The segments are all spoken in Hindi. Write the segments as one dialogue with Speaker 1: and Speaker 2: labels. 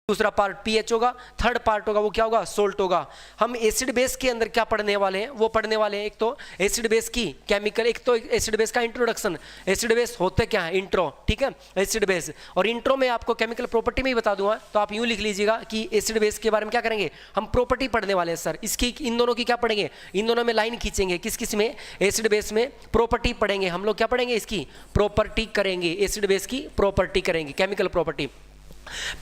Speaker 1: दूसरा पार्ट पीएच होगा, थर्ड पार्ट होगा वो क्या होगा, सोल्ट होगा। हम एसिड बेस के अंदर क्या पढ़ने वाले हैं, वो पढ़ने वाले हैं एक तो एसिड बेस की केमिकल, एक तो एसिड बेस का इंट्रोडक्शन, एसिड बेस होते क्या है, इंट्रो, ठीक है, एसिड बेस। और इंट्रो में आपको केमिकल प्रॉपर्टी में ही बता दूंगा, तो आप यूं लिख लीजिएगा कि एसिड बेस के बारे में क्या करेंगे, हम प्रॉपर्टी पढ़ने वाले हैं सर। इसकी इन दोनों की क्या पढ़ेंगे, इन दोनों में लाइन खींचेंगे, किस किस में, एसिड बेस में प्रॉपर्टी पढ़ेंगे हम लोग, क्या पढ़ेंगे, इसकी प्रॉपर्टी करेंगे, एसिड बेस की प्रॉपर्टी करेंगे, केमिकल प्रॉपर्टी।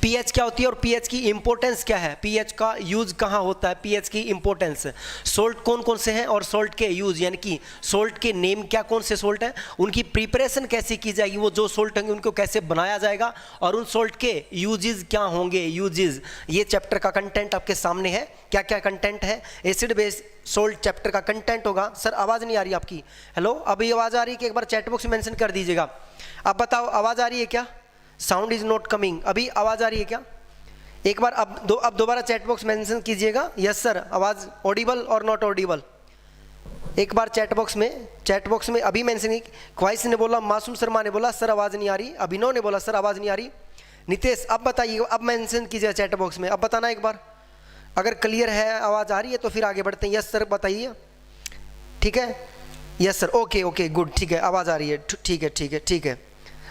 Speaker 1: पीएच क्या होती है और पीएच की इंपॉर्टेंस क्या है, पीएच का यूज कहाँ होता है, पीएच की इंपॉर्टेंस, सोल्ट कौन कौन से हैं और सोल्ट के यूज, यानी कि सोल्ट के नेम क्या कौन से सोल्ट हैं, उनकी प्रिपरेशन कैसे की जाएगी, वो जो सोल्ट होंगे उनको कैसे बनाया जाएगा, और उन सोल्ट के यूजेस क्या होंगे, यूजेस, ये चैप्टर का कंटेंट आपके सामने है। क्या क्या कंटेंट है, एसिड बेस सोल्ट चैप्टर का कंटेंट होगा। सर आवाज़ नहीं आ रही आपकी, हेलो, अभी आवाज़ आ रही है कि एक बार चैट बॉक्स में मेंशन कर दीजिएगा। अब बताओ आवाज़ आ रही है क्या, साउंड इज नॉट कमिंग, अभी आवाज़ आ रही है क्या, एक बार अब दोबारा चैट बॉक्स मेंशन कीजिएगा, यस सर, आवाज़ ऑडिबल और नॉट ऑडिबल, एक बार चैट बॉक्स में अभी मेंशन। ख्वाहिश ने बोला, मासूम शर्मा ने बोला सर आवाज़ नहीं आ रही, अभिनव ने बोला सर आवाज़ नहीं आ रही, नितेश अब बताइए, अब मेंशन कीजिए चैट बॉक्स में, अब बताना एक बार, अगर क्लियर है आवाज़ आ रही है तो फिर आगे बढ़ते हैं। यस सर बताइए, ठीक है, yes sir, okay okay good, ठीक है, आवाज़ आ रही है, ठीक है,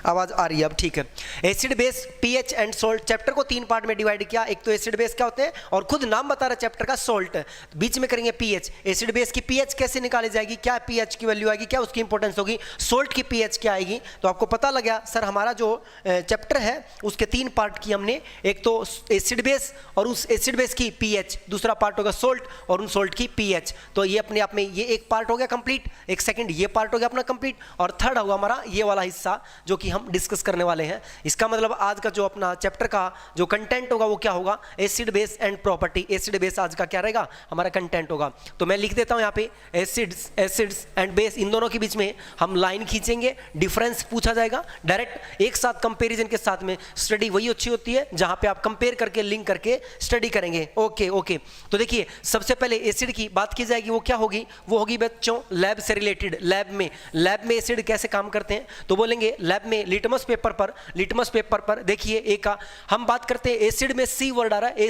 Speaker 1: आवाज़ आ रही है अब, ठीक है। Acid base, pH and salt, chapter को 3 पार्ट में डिवाइड किया, एक तो एसिड बेस क्या होते हैं और खुद नाम बता रहा चैप्टर का सोल्ट, बीच में करेंगे पीएच, एसिड बेस की पीएच कैसे निकाली जाएगी, क्या पीएच की वैल्यू आएगी, क्या उसकी इंपॉर्टेंस होगी, सोल्ट की पीएच क्या आएगी। तो आपको पता लग गया सर हमारा जो चैप्टर है उसके 3 पार्ट की हमने, एक तो एसिड बेस और उस एसिड बेस की पीएच, दूसरा पार्ट होगा सोल्ट और उन सोल्ट की पीएच। तो ये अपने आप में ये एक पार्ट हो गया कंप्लीट, एक सेकंड ये पार्ट हो गया अपना कंप्लीट, और थर्ड होगा हमारा ये वाला हिस्सा जो कि हम डिस्कस करने वाले हैं। इसका मतलब आज का जो अपना चैप्टर का जो कंटेंट होगा वो क्या होगा, acid base and property, acid base आज का क्या रहेगा, हमारा कंटेंट होगा। तो मैं लिख देता हूं यहाँ पे एसिड्स एंड बेस, इन दोनों के बीच में हम लाइन खींचेंगे, डिफरेंस पूछा जाएगा डायरेक्ट, एक साथ कंपैरिजन के साथ में स्टडी वही अच्छी होती है जहां पे आप कंपेयर करके लिंक करके स्टडी करेंगे। ओके, तो देखिए सबसे पहले एसिड की बात की जाएगी, वो क्या होगी, वो होगी बच्चों लैब से रिलेटेड। लैब में एसिड कैसे काम करते हैं, तो बोलेंगे लैब में लिटमस पेपर पर देखिए एक का हम बात करते हैं, एसिड में सी वर्ड आ रहा है,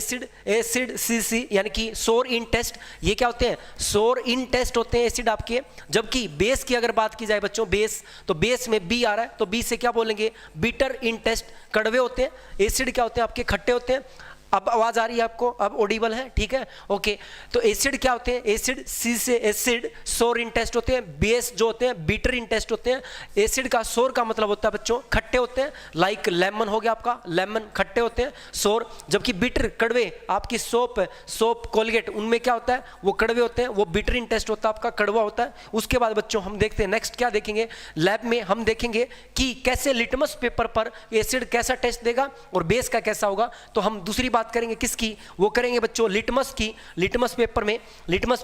Speaker 1: एसिड सी यानी कि सोर इन टेस्ट, ये क्या होते हैं, सोर इन टेस्ट होते हैं एसिड आपके। जबकि बेस की अगर बात की जाए बच्चों, बेस, तो बेस में बी आ रहा है, तो बी से क्या बोलेंगे, बिटर इन टेस्ट, कड़वे होते हैं। एसिड क्या होते हैं आपके, खट्टे होते हैं। अब आवाज आ रही है आपको, अब ऑडिबल है, ठीक है, ओके। तो एसिड क्या होते हैं, एसिड सी से एसिड सोर इन टेस्ट होते हैं, बेस जो होते हैं बीटर इन टेस्ट होते हैं। एसिड का सोर का मतलब होता है बच्चों खट्टे होते हैं, लाइक लेमन हो गया आपका, लेमन खट्टे होते हैं सोर, जबकि बिटर कड़वे, आपकी सोप कोलगेट उनमें क्या होता है, वो कड़वे होते हैं, वो बिटर इन टेस्ट होता है आपका, कड़वा होता है। उसके बाद बच्चों हम देखते हैं नेक्स्ट क्या देखेंगे, लैब में हम देखेंगे कि कैसे लिटमस पेपर पर एसिड कैसा टेस्ट देगा और बेस का कैसा होगा। तो हम दूसरी बात करेंगे किसकी, वो करेंगे बच्चों लिटमस की। लिटमस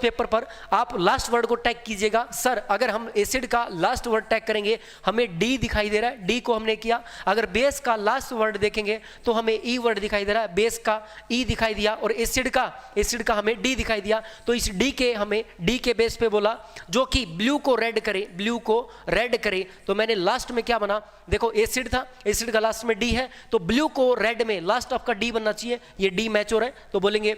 Speaker 1: पेपर पर आप लास्ट वर्ड को टैग कीजिएगा। सर अगर हम एसिड का लास्ट वर्ड टैग करेंगे हमें डी दिखाई दे रहा है, डी को हमने किया। अगर बेस का लास्ट वर्ड देखेंगे तो हमें ई वर्ड दिखाई दे रहा है, बेस का ई दिखाई दिया, और एसिड का हमें डी दिखाई दिया। तो इस डी के हमें डी के बेस पे बोला जो कि ब्लू को रेड करे, तो मैंने लास्ट में क्या बना, देखो एसिड था, एसिड का लास्ट में डी है, तो ब्लू को रेड में लास्ट आपका डी बनना चाहिए, ये डी मैच्योर है, तो बोलेंगे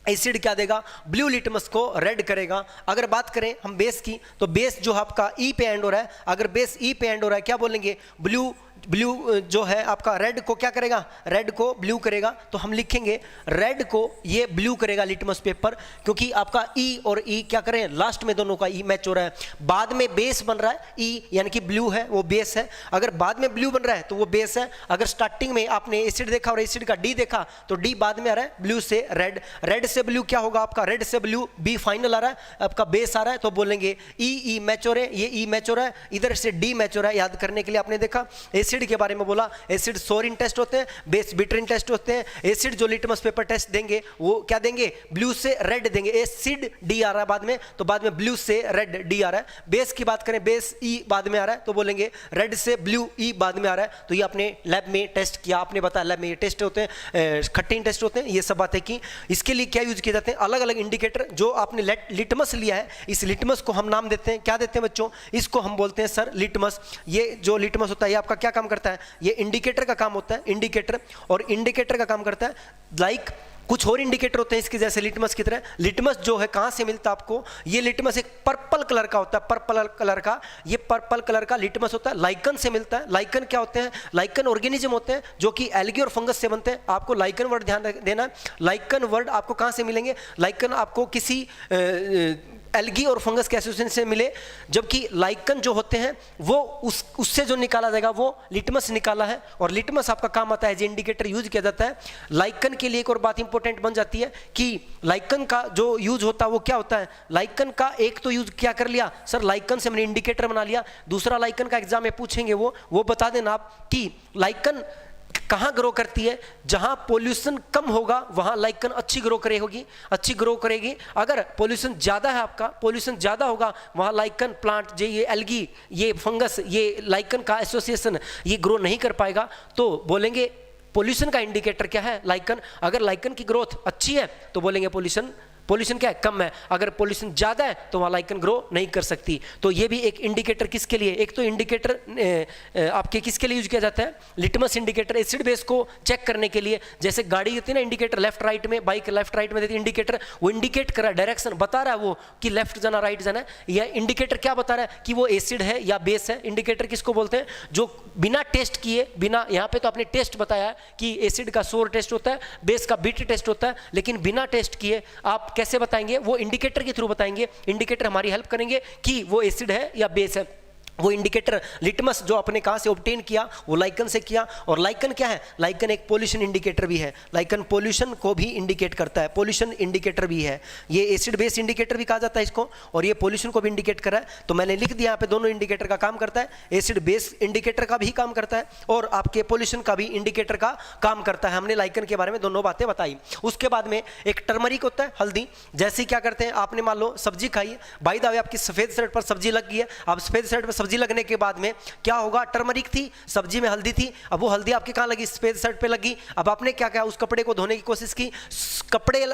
Speaker 1: एसिड क्या देगा, ब्लू लिटमस को रेड करेगा। अगर बात करें हम बेस की, तो बेस जो आपका ई पे एंड हो रहा है, अगर बेस ई पे एंड हो रहा है क्या बोलेंगे, ब्लू जो है आपका रेड को क्या करेगा, रेड को ब्लू करेगा। तो हम लिखेंगे रेड को ये ब्लू करेगा लिटमस पेपर, क्योंकि आपका ई और ई क्या करें, लास्ट में दोनों का ई मैच हो रहा है। बाद में बेस बन रहा है ई, यानी कि ब्लू है वो बेस है, अगर बाद में ब्लू बन रहा है तो वो बेस है। अगर स्टार्टिंग में आपने एसिड देखा और एसिड का डी देखा तो डी बाद में आ रहा है, ब्लू से रेड, रेड से ब्लू क्या होगा आपका, रेड से ब्लू बी फाइनल आ रहा है, आपका बेस आ रहा है, तो बोलेंगे ई मैच्योर है, ये ई मैच्योर है, इधर से डी मैच्योर है। याद करने के लिए आपने देखा एसिड के बारे में बोला, एसिड सोर इन टेस्ट होते हैं, बेस बिटर इन टेस्ट होते हैं। एसिड जो लिटमस पेपर टेस्ट देंगे वो क्या देंगे, ब्लू से रेड देंगे, एसिड डी आ रहा है बाद में, तो बाद में ब्लू से रेड डी आ रहा है। बेस की बात करें, बेस ई बाद में आ रहा है, तो बोलेंगे रेड से ब्लू ई बाद में आ रहा है। तो ये आपने लैब में टेस्ट किया, आपने बताया लैब में ये टेस्ट होते हैं, खट्टे इन टेस्ट होते हैं, ये सब बातें की। इसके लिए क्या यूज किए जाते हैं, अलग अलग इंडिकेटर। जो आपने लिटमस लिया है, इस लिटमस को हम नाम देते हैं, क्या देते हैं बच्चों, इसको हम बोलते हैं सर लिटमस। ये जो लिटमस होता है ये आपका क्या काम करता है? ये इंडिकेटर का काम होता है, इंडिकेटर। और इंडिकेटर का काम करता है लाइक कुछ और इंडिकेटर होते हैं इसके जैसे लिटमस की तरह। लिटमस जो है कहां से मिलता है आपको? ये लिटमस एक पर्पल कलर का होता है, पर्पल कलर का, ये पर्पल कलर का लिटमस होता है, लाइकन से मिलता है। लाइकन क्या होते हैं? लाइकन ऑर्गेनिज्म होते हैं जो कि एल्गी और फंगस से बनते हैं। आपको लाइकन वर्ड ध्यान देना। लाइकन वर्ड आपको कहां से मिलेंगे? लाइकन आपको किसी एल्गी और फंगस के एसोसिएशन से मिले, जबकि लाइकन जो होते हैं वो उससे जो निकाला जाएगा वो लिटमस निकाला है। और लिटमस आपका काम आता है, जो इंडिकेटर यूज किया जाता है। लाइकन के लिए एक और बात इंपॉर्टेंट बन जाती है कि लाइकन का जो यूज होता है वो क्या होता है? लाइकन का एक तो यूज क्या कर लिया सर, लाइकन से हमने इंडिकेटर बना लिया। दूसरा लाइकन का एग्जाम में पूछेंगे, वो बता देना आप कि लाइकन कहां ग्रो करती है? जहां पोल्यूशन कम होगा वहां लाइकन अच्छी ग्रो करेगी, अच्छी ग्रो करेगी। अगर पोल्यूशन ज्यादा है, आपका पोल्यूशन ज्यादा होगा, वहां लाइकन प्लांट जो ये एल्गी, ये फंगस, ये लाइकन का एसोसिएशन ये ग्रो नहीं कर पाएगा। तो बोलेंगे पोल्यूशन का इंडिकेटर क्या है? लाइकन। अगर लाइकन की ग्रोथ अच्छी है तो बोलेंगे पोल्यूशन क्या है? कम है। अगर पोल्यूशन ज्यादा है तो वहां लाइकन ग्रो नहीं कर सकती। तो ये भी एक इंडिकेटर किसके लिए? एक तो इंडिकेटर आपके किसके लिए यूज किया जाता है? लिटमस इंडिकेटर एसिड बेस को चेक करने के लिए। जैसे गाड़ी देती है ना इंडिकेटर लेफ्ट राइट में, बाइक लेफ्ट राइट में देती है इंडिकेटर, वो इंडिकेट कर रहा है, डायरेक्शन बता रहा है वो कि लेफ्ट जाना राइट जाना है। यह इंडिकेटर क्या बता रहा है कि वो एसिड है या बेस है। इंडिकेटर किसको बोलते हैं? जो बिना टेस्ट किए, बिना, यहाँ पे तो आपने टेस्ट बताया कि एसिड का सोर टेस्ट होता है, बेस का बीट टेस्ट होता है, लेकिन बिना टेस्ट किए आप कैसे बताएंगे? वो इंडिकेटर के थ्रू बताएंगे। इंडिकेटर हमारी हेल्प करेंगे कि वो एसिड है या बेस है। वो इंडिकेटर लिटमस जो आपने कहां से ऑब्टेन किया? वो लाइकन से किया। और लाइकन क्या है? लाइकन एक पोल्यूशन इंडिकेटर भी है। लाइकन पोल्यूशन को भी इंडिकेट करता है, पोल्यूशन इंडिकेटर भी है। ये एसिड बेस इंडिकेटर भी कहा जाता है इसको, और ये पोल्यूशन को भी इंडिकेट कर रहा है। तो मैंने लिख दिया यहाँ पे दोनों इंडिकेटर का काम करता है। एसिड बेस इंडिकेटर का भी काम करता है और आपके पोल्यूशन का भी इंडिकेटर का काम करता है। हमने लाइकन के बारे में दोनों बातें बताई। उसके बाद में एक टर्मरिक होता है, हल्दी। जैसे क्या करते हैं, आपने मान लो सब्जी खाई, बाय द वे आपकी सफेद शर्ट पर सब्जी लग गई है। अब सफेद शर्ट पर सब्जी लगने के बाद में क्या होगा? टर्मरिक थी, सब्जी में हल्दी थी, अब वो हल्दी आपके कहां लगी? सफेद शर्ट पे लगी। अब आपने क्या किया? उस कपड़े को धोने की कोशिश की, कपड़े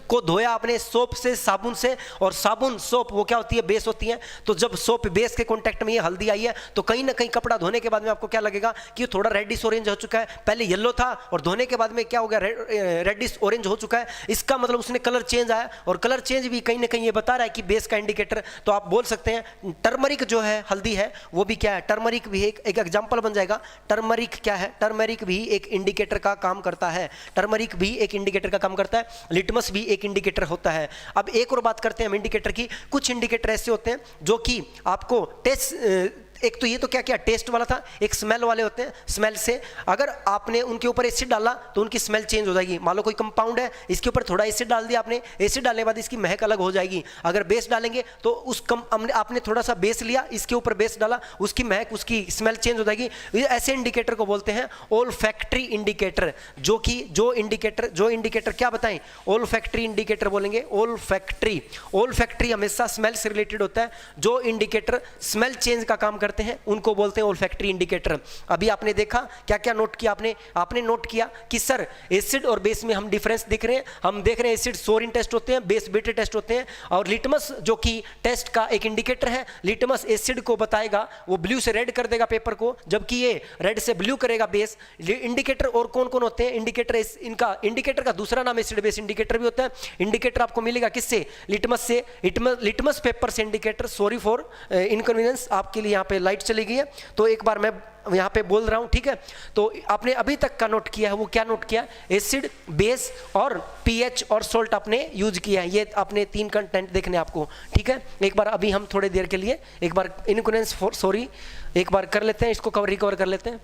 Speaker 1: को धोया आपने सोप से, साबुन से, और साबुन सोप वो क्या होती है? बेस होती है। तो जब सोप बेस के कांटेक्ट में ये हल्दी आई है तो कहीं ना कहीं कपड़ा धोने के बाद में आपको क्या लगेगा कि थोड़ा रेडिश ऑरेंज हो चुका है। पहले येलो था और धोने के बाद में क्या हो गया? रेडिश ऑरेंज हो चुका है। इसका मतलब उसने कलर चेंज आया, और कलर चेंज भी कहीं ना कहीं ये बता रहा है कि बेस का इंडिकेटर। तो आप बोल सकते हैं टर्मरिक जो है, हल्दी है, वो भी क्या है? टर्मरिक भी एक एग्जांपल बन जाएगा। टर्मरिक क्या है? टर्मरिक भी एक इंडिकेटर का काम करता है। टर्मरिक भी एक इंडिकेटर का काम करता है। लिटमस भी एक इंडिकेटर होता है। अब एक और बात करते हैं हम इंडिकेटर की। कुछ इंडिकेटर ऐसे होते हैं जो कि आपको टेस्ट, एक तो ये तो क्या क्या टेस्ट वाला था, एक स्मेल वाले होते हैं। स्मेल से अगर आपने उनके ऊपर एसिड डाला तो उनकी स्मेल चेंज हो जाएगी। मान लो कोई कंपाउंड है, इसके ऊपर थोड़ा एसिड डाल दिया आपने, एसिड डालने के बाद इसकी महक अलग हो जाएगी। अगर बेस डालेंगे तो आपने थोड़ा सा बेस लिया, इसके ऊपर बेस डाला, उसकी महक, उसकी स्मेल चेंज हो जाएगी। ऐसे इंडिकेटर को बोलते हैं ओल्फैक्टरी इंडिकेटर। जो इंडिकेटर क्या बताएं? ओल्फैक्टरी इंडिकेटर बोलेंगे। ओल्फैक्टरी हमेशा स्मेल से रिलेटेड होता है। जो इंडिकेटर स्मेल चेंज का काम करते हैं उनको बोलते हैं ओल्फैक्टरी इंडिकेटर। अभी आपने देखा क्या क्या नोट किया आपने नोट किया कि सर एसिड और बेस में हम डिफरेंस दिख रहे हैं। हम देख रहे हैं एसिड सोरिन टेस्ट होते हैं, बेस बिटर टेस्ट होते हैं। और लिटमस जो कि टेस्ट का एक इंडिकेटर है, लिटमस एसिड को बताएगा, वो ब्लू से रेड कर देगा पेपर को, जबकि ये रेड से ब्लू करेगा बेस। इंडिकेटर और कौन कौन होते हैं? इंडिकेटर का दूसरा नाम एसिड बेस इंडिकेटर भी होता है। इंडिकेटर आपको मिलेगा किससे? लिटमस से, लिटमस पेपर से इंडिकेटर। सॉरी फॉर इनकन्वीनियंस, आपके लिए यहाँ पे लाइट चली गई है तो एक बार मैं यहाँ पे बोल रहा हूँ, ठीक है? तो आपने अभी तक का नोट किया है, वो क्या नोट किया? एसिड, बेस और पीएच और सोल्ट आपने यूज किया है। ये आपने 3 कंटेंट देखने आपको, ठीक है? एक बार अभी हम थोड़ी देर के लिए एक बार इनकन्वीनियंस सॉरी एक बार कर लेते हैं, इसको रिकवर कर लेते हैं।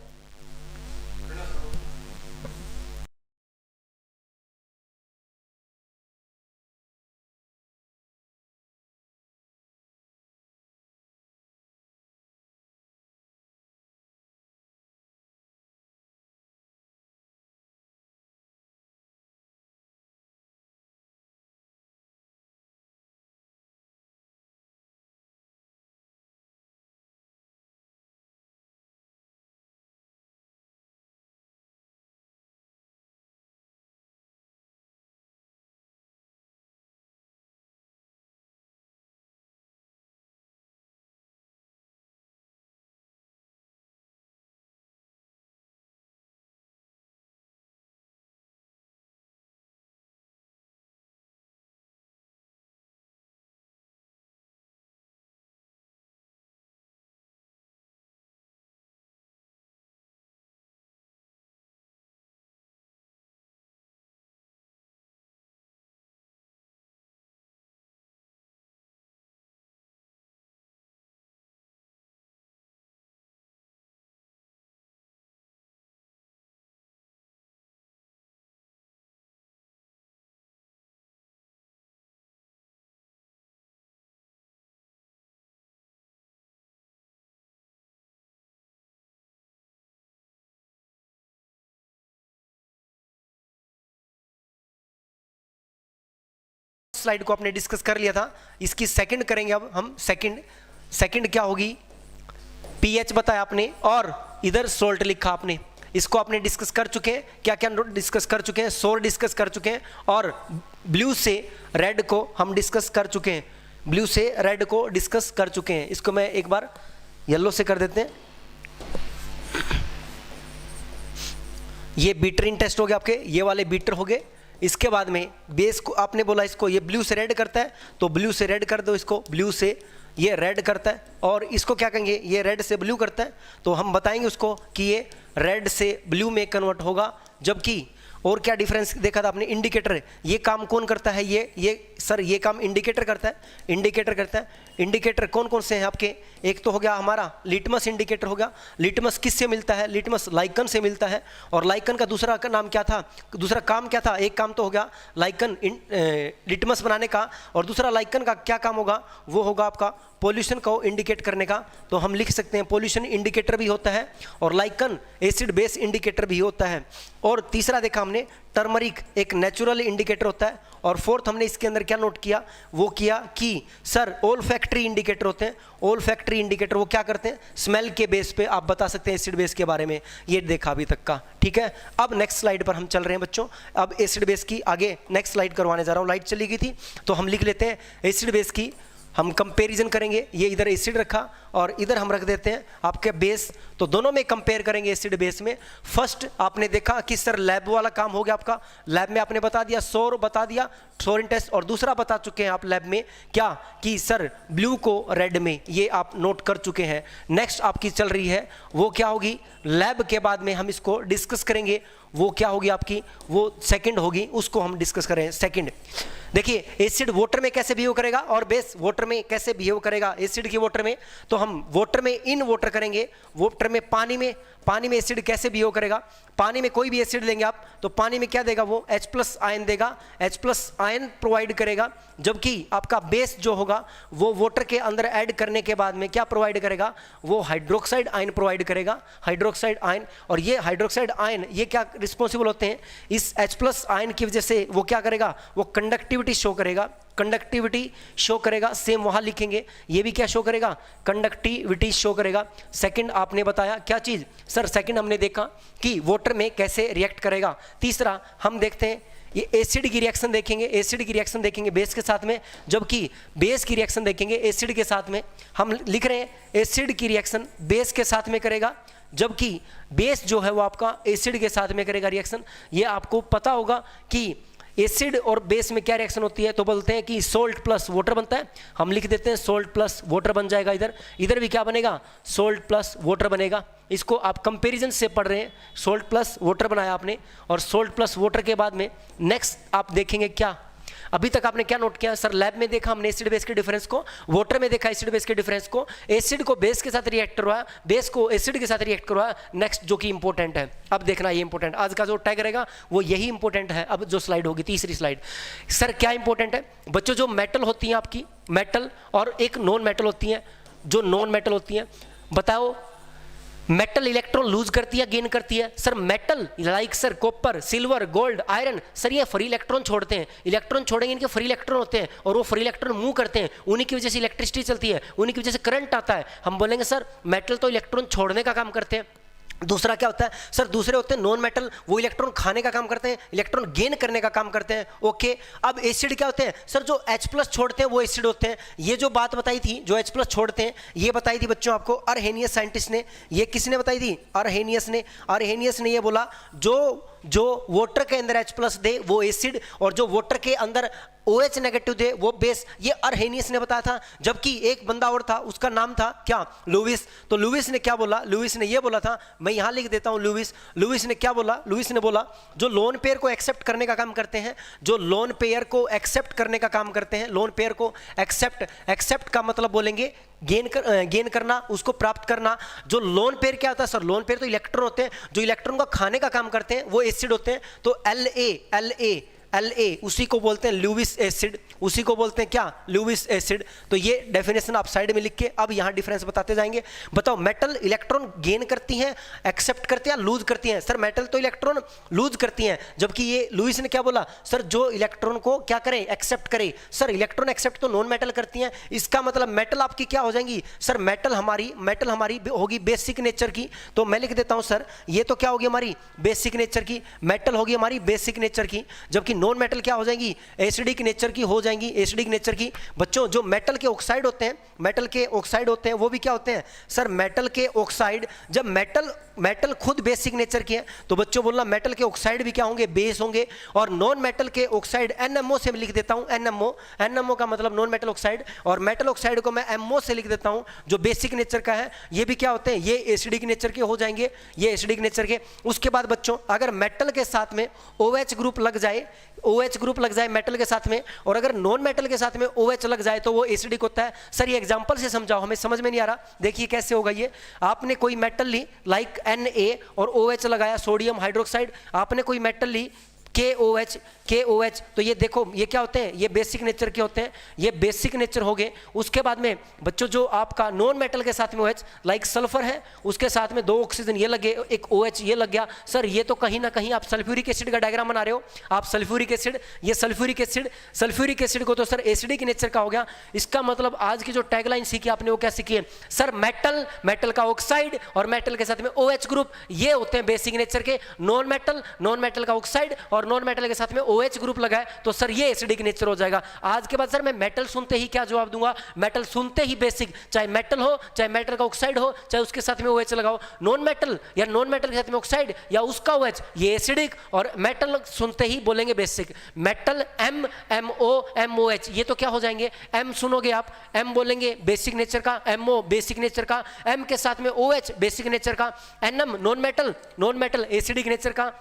Speaker 1: स्लाइड को आपने डिस्कस कर लिया था, इसकी सेकंड करेंगे अब हम। सेकंड क्या होगी, पीएच बताया आपने और इधर सोल्ट लिखा आपने, इसको आपने डिस्कस कर चुके हैं। क्या क्या डिस्कस कर चुके हैं, सोल्ट डिस्कस कर चुके हैं और ब्लू से रेड को हम डिस्कस कर चुके हैं, ब्लू से रेड को डिस्कस कर चुके हैं। इसको मैं एक बार येलो से कर देते हैं। ये बीटर इन टेस्ट हो गए आपके, ये वाले बीटर हो गए। इसके बाद में बेस को आपने बोला इसको ये ब्लू से रेड करता है, तो ब्लू से रेड कर दो, इसको ब्लू से ये रेड करता है। और इसको क्या कहेंगे, ये रेड से ब्लू करता है, तो हम बताएंगे उसको कि ये रेड से ब्लू में कन्वर्ट होगा। जबकि और क्या डिफरेंस देखा था आपने, इंडिकेटर, ये काम कौन करता है, ये सर ये काम इंडिकेटर करता है, इंडिकेटर करता है। इंडिकेटर कौन कौन से हैं आपके, एक तो हो गया हमारा लिटमस इंडिकेटर हो गया। लिटमस किससे मिलता है, लिटमस लाइकन से मिलता है। और लाइकन का दूसरा का नाम क्या था, दूसरा काम क्या था, एक काम तो हो गया लाइकन लिटमस बनाने का, और दूसरा लाइकन का क्या काम होगा, वो होगा आपका पोल्यूशन को इंडिकेट करने का। तो हम लिख सकते हैं पोल्यूशन इंडिकेटर भी होता है और लाइकन एसिड बेस इंडिकेटर भी होता है। और तीसरा देखा हमने टर्मरिक एक नेचुरल इंडिकेटर होता है। और फोर्थ हमने इसके अंदर क्या नोट किया, वो किया कि सर ओल फैक्ट्री इंडिकेटर होते हैं। ओल फैक्ट्री इंडिकेटर वो क्या करते हैं, स्मेल के बेस पे आप बता सकते हैं एसिड बेस के बारे में। ये देखा अभी तक का, ठीक है। अब नेक्स्ट स्लाइड पर हम चल रहे हैं बच्चों। अब एसिड बेस की आगे नेक्स्ट स्लाइड करवाने जा रहा हूँ। लाइट चली गई थी तो हम लिख लेते हैं एसिड बेस की, हम कंपैरिजन करेंगे। ये इधर एसिड रखा और इधर हम रख देते हैं आपके बेस, तो दोनों में कंपेयर करेंगे एसिड बेस में। फर्स्ट आपने देखा कि सर लैब वाला काम हो गया आपका, लैब में आपने बता दिया सौर, बता दिया सोरिन टेस्ट। और दूसरा बता चुके हैं आप लैब में क्या कि सर ब्लू को रेड में, ये आप नोट कर चुके हैं। नेक्स्ट आपकी चल रही है वो क्या होगी, लैब के बाद में हम इसको डिस्कस करेंगे, वो क्या होगी आपकी, वो सेकंड होगी, उसको हम डिस्कस करें सेकंड। देखिए एसिड वाटर में कैसे बिहेव करेगा और बेस वाटर में कैसे बिहेव करेगा। एसिड की वाटर में तो हम वाटर में इन वाटर करेंगे, वाटर में पानी में एसिड कैसे बिहेव करेगा। पानी में कोई भी एसिड लेंगे आप तो पानी में क्या देगा, वो H+ आयन देगा, H+ आयन प्रोवाइड करेगा। जबकि आपका बेस जो होगा वो वाटर के अंदर ऐड करने के बाद में क्या प्रोवाइड करेगा, वो हाइड्रोक्साइड आयन प्रोवाइड करेगा, हाइड्रोक्साइड आयन। और ये हाइड्रोक्साइड आयन ये क्या रिस्पॉन्सिबल होते हैं, इस H+ आयन की वजह से वो क्या करेगा, वो कंडक्टिविटी शो करेगा, कंडक्टिविटी शो करेगा। सेम वहां लिखेंगे, ये भी क्या शो करेगा, कंडक्टिविटी शो करेगा। सेकंड आपने बताया क्या चीज सर, सेकंड हमने देखा कि वाटर में कैसे रिएक्ट करेगा। तीसरा हम देखते हैं ये एसिड की रिएक्शन देखेंगे, एसिड की रिएक्शन देखेंगे बेस के साथ में, जबकि बेस की रिएक्शन देखेंगे एसिड के साथ में। हम लिख रहे हैं एसिड की रिएक्शन बेस के साथ में करेगा, जबकि बेस जो है वो आपका एसिड के साथ में करेगा रिएक्शन। ये आपको पता होगा कि एसिड और बेस में क्या रिएक्शन होती है, तो बोलते हैं कि सोल्ट प्लस वाटर बनता है। हम लिख देते हैं सोल्ट प्लस वाटर बन जाएगा। इधर भी क्या बनेगा, सोल्ट प्लस वाटर बनेगा। इसको आप कंपैरिजन से पढ़ रहे हैं, सोल्ट प्लस वाटर बनाया आपने, और सोल्ट प्लस वाटर के बाद में नेक्स्ट आप देखेंगे क्या, अभी तक आपने क्या नोट किया सर, लैब में देखा हमने एसिड बेस के डिफरेंस को, वाटर में देखा एसिड बेस के डिफरेंस को, एसिड को बेस के साथ रिएक्ट करवाया, बेस को एसिड के साथ रिएक्ट करवाया। नेक्स्ट जो कि इंपॉर्टेंट है, अब देखना ये इंपॉर्टेंट, आज का जो टैग रहेगा वो यही इंपॉर्टेंट है। अब जो स्लाइड होगी तीसरी स्लाइड, सर क्या इंपॉर्टेंट है बच्चों, जो मेटल होती हैं आपकी, मेटल और एक नॉन मेटल होती हैं। जो नॉन मेटल होती हैं बताओ, मेटल इलेक्ट्रॉन लूज करती है गेन करती है, sir metal like sir copper, silver, gold, iron, sir ये फ्री इलेक्ट्रॉन छोड़ते हैं, इलेक्ट्रॉन छोड़ेंगे इनके फ्री इलेक्ट्रॉन होते हैं और वो फ्री इलेक्ट्रॉन मूव करते हैं, उन्हीं की वजह से इलेक्ट्रिसिटी चलती है, उन्हीं की वजह से करंट आता है। हम बोलेंगे सर मेटल तो इलेक्ट्रॉन छोड़ने का काम करते हैं। दूसरा क्या होता है सर, दूसरे होते हैं नॉन मेटल, वो इलेक्ट्रॉन खाने का काम करते हैं, इलेक्ट्रॉन गेन करने का काम करते हैं। ओके, अब एसिड क्या होते हैं सर, जो H+ छोड़ते हैं वो एसिड होते हैं। ये जो बात बताई थी, जो H+ छोड़ते हैं, ये बताई थी बच्चों आपको अरहेनियस साइंटिस्ट ने। ये किसने बताई थी, अरहेनियस ने। अरहेनियस ने ये बोला जो वाटर के अंदर H+ दे वो एसिड, और जो वाटर के अंदर OH नेगेटिव दे वो बेस। ये अरहेनियस ने बताया था। जबकि एक बंदा और था, उसका नाम था क्या, लुईस। तो लुईस ने क्या बोला, लुईस ने ये बोला था, मैं यहां लिख देता हूं लुईस ने क्या बोला, लुईस ने बोला जो लोन पेयर को एक्सेप्ट करने का काम करते हैं, जो लोन पेयर को एक्सेप्ट करने का काम करते हैं, लोन पेयर को एक्सेप्ट का मतलब बोलेंगे गेन करना, उसको प्राप्त करना। जो लोन पेयर क्या होता है सर, लोन पेयर तो इलेक्ट्रॉन होते हैं, जो इलेक्ट्रॉन को खाने का काम करते हैं वो एसिड होते हैं। तो La La, उसी को बोलते हैं ल्यूविस एसिड, उसी को बोलते हैं क्या, ल्यूविस एसिड। तो ये डेफिनेशन आप साइड में लिख के अब यहाँ डिफरेंस बताते जाएंगे। बताओ मेटल इलेक्ट्रॉन गेन करती हैं, एक्सेप्ट करती हैं, लूज करती हैं? सर मेटल तो इलेक्ट्रॉन लूज करती हैं, जबकि ये लुईस ने क्या बोला, सर जो इलेक्ट्रॉन को क्या करे, एक्सेप्ट करे। सर इलेक्ट्रॉन एक्सेप्ट तो नॉन मेटल करती हैं, इसका मतलब मेटल आपकी क्या हो जाएंगी? सर मेटल हमारी होगी बेसिक नेचर की। तो मैं लिख देता हूं सर, ये तो क्या होगी हमारी बेसिक नेचर की, मेटल होगी हमारी बेसिक नेचर की, जबकि नॉन मेटल क्या हो जाएंगी, एसिडिक नेचर की हो जाएंगी, एसिडिक नेचर की। बच्चों जो मेटल के ऑक्साइड होते हैं, मेटल के ऑक्साइड होते हैं, वो भी क्या होते हैं सर, मेटल के ऑक्साइड। जब मेटल खुद बेसिक नेचर की है, तो बच्चों बोलना मेटल के ऑक्साइड भी क्या होंगे, बेस होंगे। और नॉन मेटल के ऑक्साइड NMO से लिख देता हूं, NMO का मतलब नॉन मेटल ऑक्साइड, और मेटल ऑक्साइड को मैं MO से लिख देता हूं जो बेसिक नेचर का है। ये भी क्या होते हैं, ये एसिडिक नेचर के हो जाएंगे, ये एसिडिक नेचर के। उसके बाद बच्चों अगर मेटल के साथ में OH ग्रुप लग जाए, OH ग्रुप लग जाए मेटल के साथ में, और अगर नॉन मेटल के साथ में OH लग जाए तो वो एसिडिक होता है। सर ये एग्जांपल से समझाओ, हमें समझ में नहीं आ रहा। देखिए कैसे होगा ये, आपने कोई मेटल ली लाइक Na और OH लगाया, सोडियम हाइड्रोक्साइड, आपने कोई मेटल ली KOH, तो ये देखो ये क्या होते हैं, ये बेसिक नेचर के होते हैं, ये बेसिक नेचर हो गए। उसके बाद में बच्चों जो आपका नॉन मेटल के साथ में OH लाइक सल्फर है, उसके साथ में 2 ऑक्सीजन ये लगे, एक OH ये लग गया। सर ये तो कहीं ना कहीं आप सल्फ्यूरिक एसिड का डायग्राम बना रहे हो, आप सल्फ्यूरिक एसिड, ये सल्फ्यूरिक एसिड को तो सर एसिडिक नेचर का हो गया। इसका मतलब आज की जो टैगलाइन सीखी आपने वो क्या सीखी है सर, मेटल का ऑक्साइड और मेटल के साथ में OH ग्रुप, ये होते हैं बेसिक नेचर के। नॉन मेटल का ऑक्साइड और नॉन मेटल के साथ में OH ग्रुप लगाए तो सर ये एसिडिक नेचर हो जाएगा। आज के बाद सर मैं मेटल सुनते ही क्या जवाब दूंगा, मेटल सुनते ही बेसिक, चाहे मेटल हो, चाहे मेटल का ऑक्साइड हो, चाहे उसके साथ में OH लगाओ। नॉन मेटल या नॉन मेटल के साथ में ऑक्साइड या उसका OH, ये एसिडिक, और मेटल सुनते ही बोलेंगे बेसिक। मेटल MO MOH, ये तो क्या हो जाएंगे, M सुनोगे आप, M बोलेंगे बेसिक नेचर का, MO बेसिक नेचर का, M के साथ में OH बेसिक नेचर का, NM non metal acidic nature का,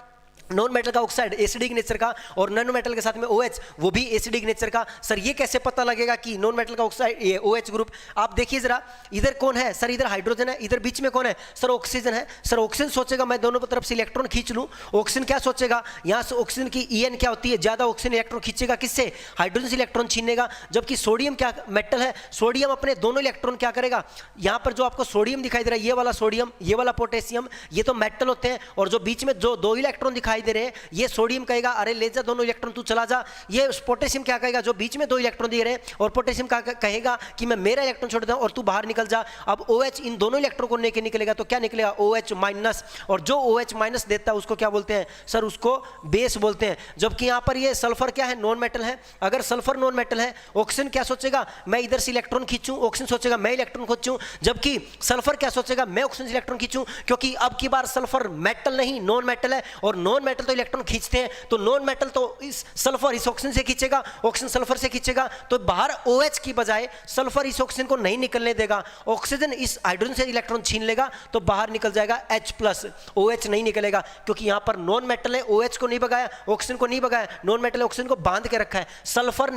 Speaker 1: नॉन मेटल का ऑक्साइड एसिडिक नेचर का, और नॉन मेटल के साथ में OH वो भी एसिडिक नेचर का। सर ये कैसे पता लगेगा कि नॉन मेटल का ऑक्साइड ये OH ग्रुप? आप देखिए जरा, इधर कौन है सर, इधर हाइड्रोजन है, इधर बीच में कौन है सर, ऑक्सीजन है। सर ऑक्सीजन सोचेगा मैं दोनों तरफ से इलेक्ट्रॉन खींच लूं, ऑक्सीजन क्या सोचेगा, यहाँ से ऑक्सीजन की En क्या होती है, ज्यादा ऑक्सीजन इलेक्ट्रॉन खींचेगा, किससे, हाइड्रोजन से इलेक्ट्रॉन छीनेगा। जबकि सोडियम क्या मेटल है, सोडियम अपने दोनों इलेक्ट्रॉन क्या करेगा, यहाँ पर जो आपको सोडियम दिखाई दे रहा है, ये वाला सोडियम, ये वाला पोटेशियम, ये तो मेटल होते हैं, और जो बीच में जो 2 इलेक्ट्रॉन दिखाई दे रहे हैं, ये सोडियम कहेगा अरे ले जा दोनों इलेक्ट्रॉन, तू चला जा। ये पोटेशियम क्या कहेगा, जो बीच में 2 इलेक्ट्रॉन दिए रहे हैं, और पोटेशियम कहेगा कि मैं मेरा इलेक्ट्रॉन छोड़ दूं और तू बाहर निकल जा। अब OH इन दोनों इलेक्ट्रॉन को लेके निकलेगा तो क्या निकलेगा, OH माइनस, और जो OH माइनस देता है उसको क्या बोलते हैं सर, उसको बेस बोलते हैं। जबकि यहाँ पर ये सल्फर क्या है, नॉन मेटल है। अगर सल्फर नॉन मेटल है, ऑक्सीजन क्या सोचेगा, मैं इधर से इलेक्ट्रॉन खींचूं, ऑक्सीजन सोचेगा मैं इलेक्ट्रॉन खींचूं, जबकि सल्फर क्या सोचेगा, मैं ऑक्सीजन से इलेक्ट्रॉन खींचूं, क्योंकि अब की बार सल्फर मेटल नहीं नॉन मेटल है, और नॉन मेटल तो इलेक्ट्रॉन खींचते हैं, तो नॉन मेटल तो इस सल्फर इस ऑक्सीजन से खींचेगा, ऑक्सीजन सल्फर से खींचेगा, तो बाहर OH की बजाय सल्फर इस ऑक्सीजन को नहीं निकलने देगा, ऑक्सीजन इस हाइड्रोजन से इलेक्ट्रॉन छीन लेगा, तो बाहर निकल जाएगा H+, OH नहीं निकलेगा, क्योंकि यहां पर नॉन मेटल है, OH को नहीं भगाया, ऑक्सीजन को नहीं भगाया, नॉन मेटल ऑक्सीजन को बांध के रखा है, सल्फर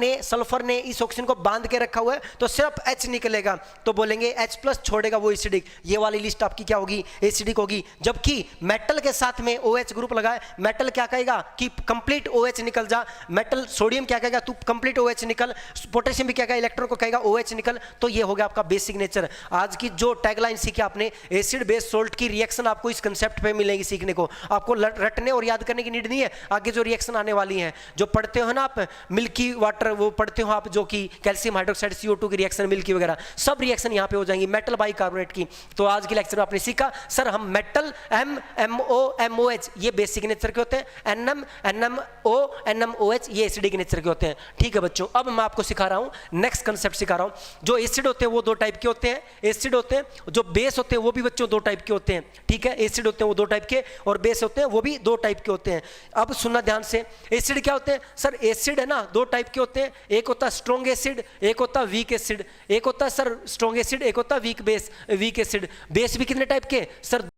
Speaker 1: ने इस ऑक्सीजन को बांध के रखा हुआ है, तो सिर्फ H निकलेगा, तो बोलेंगे H+ छोड़ेगा वो एसिडिक। ये वाली लिस्ट आपकी क्या होगी, एसिडिक होगी। जबकि मेटल के साथ में OH ग्रुप लगाए, मेटल क्या कहेगा कि कंप्लीट OH निकल जा, मेटल सोडियम क्या कहेगा, तू कंप्लीट OH निकल, पोटेशियम भी क्या कहेगा, इलेक्ट्रॉन को कहेगा OH निकल। तो ये हो गया आपका बेसिक नेचर। आज की जो टैगलाइन सीखी आपने, एसिड बेस सोल्ट की रिएक्शन आपको इस कंसेप्ट पे मिलेगी सीखने को, आपको रटने और याद करने की नीड नहीं है। आगे जो रिएक्शन आने वाली है, जो पढ़ते हो ना आप मिल्की वाटर, वो पढ़ते हो आप जो कि कैल्शियम हाइड्रोक्साइड CO2 की रिएक्शन, मिल्की वगैरह सब रिएक्शन यहाँ पे हो जाएंगी मेटल बाइकार्बोनेट की। तो आज के लेक्चर में आपने सीखा सर हम मेटल MO MOH ये बेसिक नेचर के होते हैं, NMO NMOH ये एसिडिक नेचर के होते हैं। ठीक है बच्चों, अब मैं आपको सिखा रहा हूँ नेक्स्ट कंसेप्ट सिखा रहा हूँ। जो एसिड होते हैं वो 2 टाइप के होते हैं, एसिड होते हैं, जो बेस होते हैं वो भी बच्चों 2 टाइप के होते हैं। ठीक है, एसिड होते हैं वो 2 टाइप के, और बेस होते हैं वो भी 2 टाइप के होते हैं। अब सुनना ध्यान से, एसिड क्या होते हैं सर, एसिड है ना 2 टाइप के होते हैं, एक होता है स्ट्रॉन्ग एसिड, एक होता है वीक एसिड। एक होता है सर स्ट्रॉन्ग एसिड, एक होता है वीक एसिड। बेस भी कितने टाइप के सर,